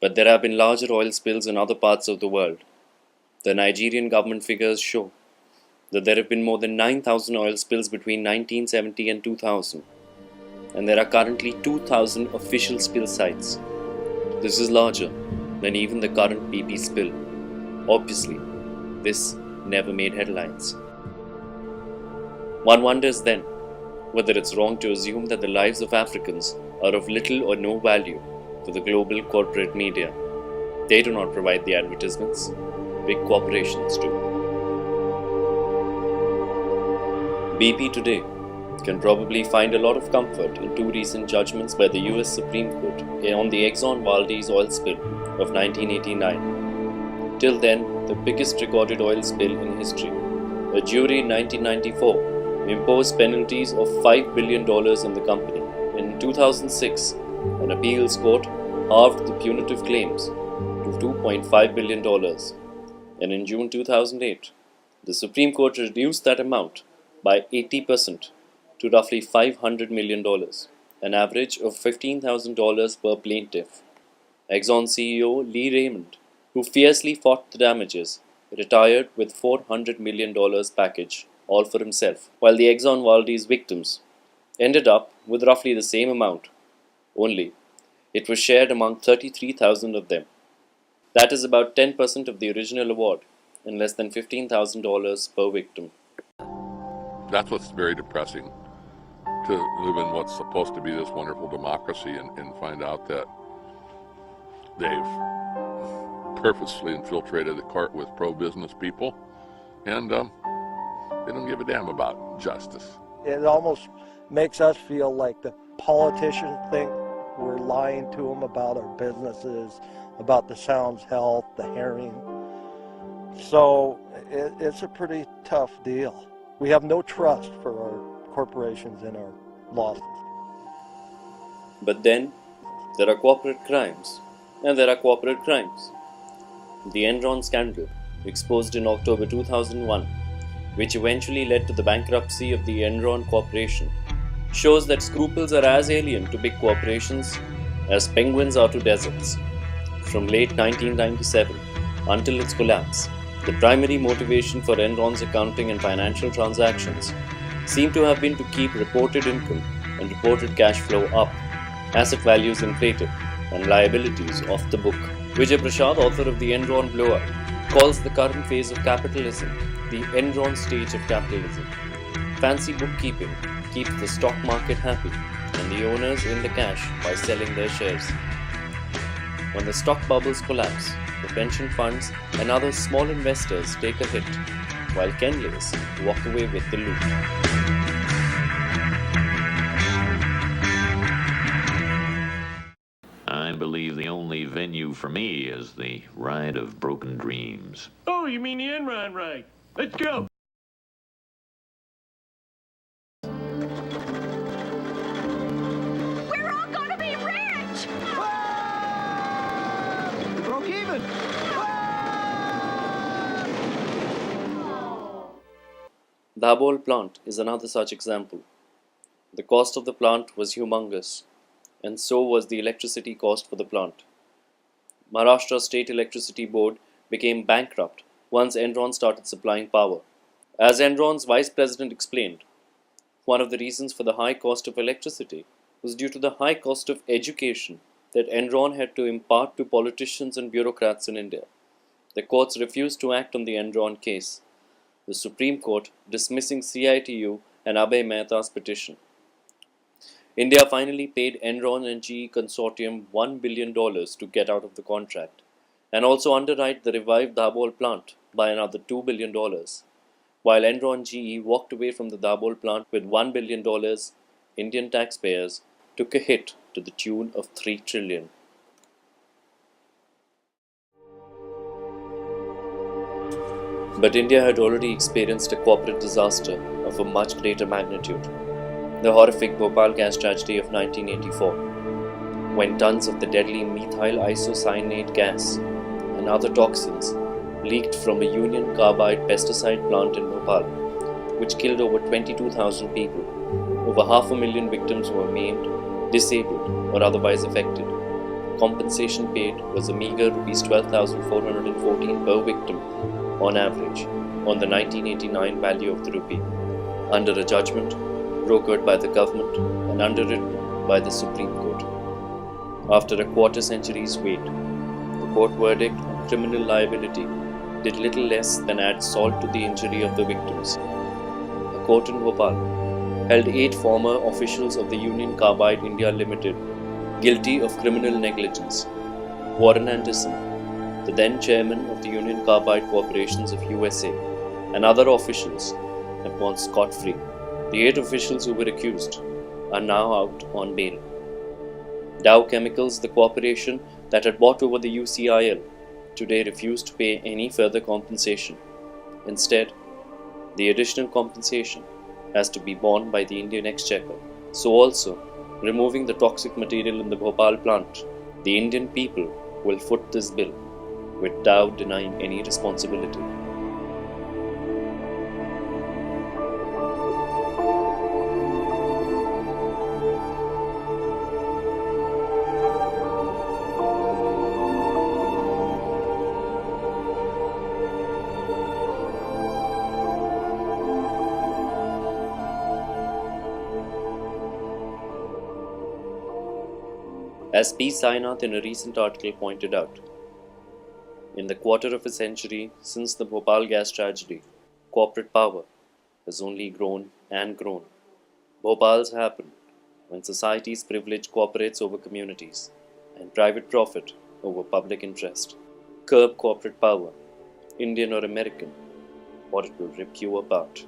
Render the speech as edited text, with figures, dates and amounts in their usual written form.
But there have been larger oil spills in other parts of the world. The Nigerian government figures show that there have been more than 9,000 oil spills between 1970 and 2000, and there are currently 2,000 official spill sites. This is larger than even the current BP spill. Obviously, this never made headlines. One wonders then whether it's wrong to assume that the lives of Africans are of little or no value to the global corporate media. They do not provide the advertisements, big corporations do. BP today can probably find a lot of comfort in two recent judgments by the US Supreme Court on the Exxon Valdez oil spill of 1989. Till then, the biggest recorded oil spill in history. A jury in 1994 imposed penalties of $5 billion on the company. In 2006, an appeals court halved the punitive claims to $2.5 billion. And in June 2008, the Supreme Court reduced that amount by 80% to roughly $500 million, an average of $15,000 per plaintiff. Exxon CEO Lee Raymond, who fiercely fought the damages, retired with $400 million package, all for himself, while the Exxon Valdez victims ended up with roughly the same amount, only it was shared among 33,000 of them. That is about 10% of the original award and less than $15,000 per victim. That's what's very depressing, to live in what's supposed to be this wonderful democracy and find out that they've purposely infiltrated the court with pro-business people, and they don't give a damn about justice. It almost makes us feel like the politicians think we're lying to them about our businesses, about the sound's health, the herring. So it's a pretty tough deal. We have no trust for our corporations and our losses. But then, there are corporate crimes, and there are corporate crimes. The Enron scandal, exposed in October 2001, which eventually led to the bankruptcy of the Enron Corporation, shows that scruples are as alien to big corporations as penguins are to deserts. From late 1997 until its collapse, the primary motivation for Enron's accounting and financial transactions seemed to have been to keep reported income and reported cash flow up, asset values inflated, and liabilities off the book. Vijay Prashad, author of The Enron Blowout, calls the current phase of capitalism the Enron stage of capitalism. Fancy bookkeeping keeps the stock market happy and the owners in the cash by selling their shares. When the stock bubbles collapse, the pension funds and other small investors take a hit, while Kenleys walk away with the loot. I believe the only venue for me is the Ride of Broken Dreams. Oh, you mean the Enron ride? Let's go! We're all gonna be rich! Broke even! The Bhopal plant is another such example. The cost of the plant was humongous, and so was the electricity cost for the plant. Maharashtra State Electricity Board became bankrupt once Enron started supplying power. As Enron's vice president explained, one of the reasons for the high cost of electricity was due to the high cost of education that Enron had to impart to politicians and bureaucrats in India. The courts refused to act on the Enron case, the Supreme Court dismissing CITU and Abhay Mehta's petition. India finally paid Enron and GE consortium $1 billion to get out of the contract, and also underwrite the revived Bhopal plant by another $2 billion, while Enron GE walked away from the Bhopal plant with $1 billion. Indian taxpayers took a hit to the tune of $3 trillion. But India had already experienced a corporate disaster of a much greater magnitude, the horrific Bhopal gas tragedy of 1984, when tons of the deadly methyl isocyanate gas and other toxins leaked from a Union Carbide pesticide plant in Bhopal, which killed over 22,000 people. Over 500,000 victims were maimed, disabled, or otherwise affected. compensation paid was a meager Rs 12,414 per victim on average on the 1989 value of the rupee, under a judgment brokered by the government and underwritten by the Supreme Court. After a quarter-century's wait, the court verdict on criminal liability did little less than add salt to the injury of the victims. A court in Bhopal held 8 former officials of the Union Carbide India Limited guilty of criminal negligence. Warren Anderson, the then chairman of the Union Carbide Corporations of USA, and other officials have gone scot-free. The 8 officials who were accused are now out on bail. Dow Chemicals, the corporation that had bought over the UCIL, today refused to pay any further compensation. Instead, the additional compensation has to be borne by the Indian Exchequer. So also, removing the toxic material in the Bhopal plant, the Indian people will foot this bill, with Dow denying any responsibility. As P. Sainath in a recent article pointed out, in the quarter of a century since the Bhopal gas tragedy, corporate power has only grown and grown. Bhopal's happened when society's privilege cooperates over communities and private profit over public interest. Curb corporate power, Indian or American, or it will rip you apart.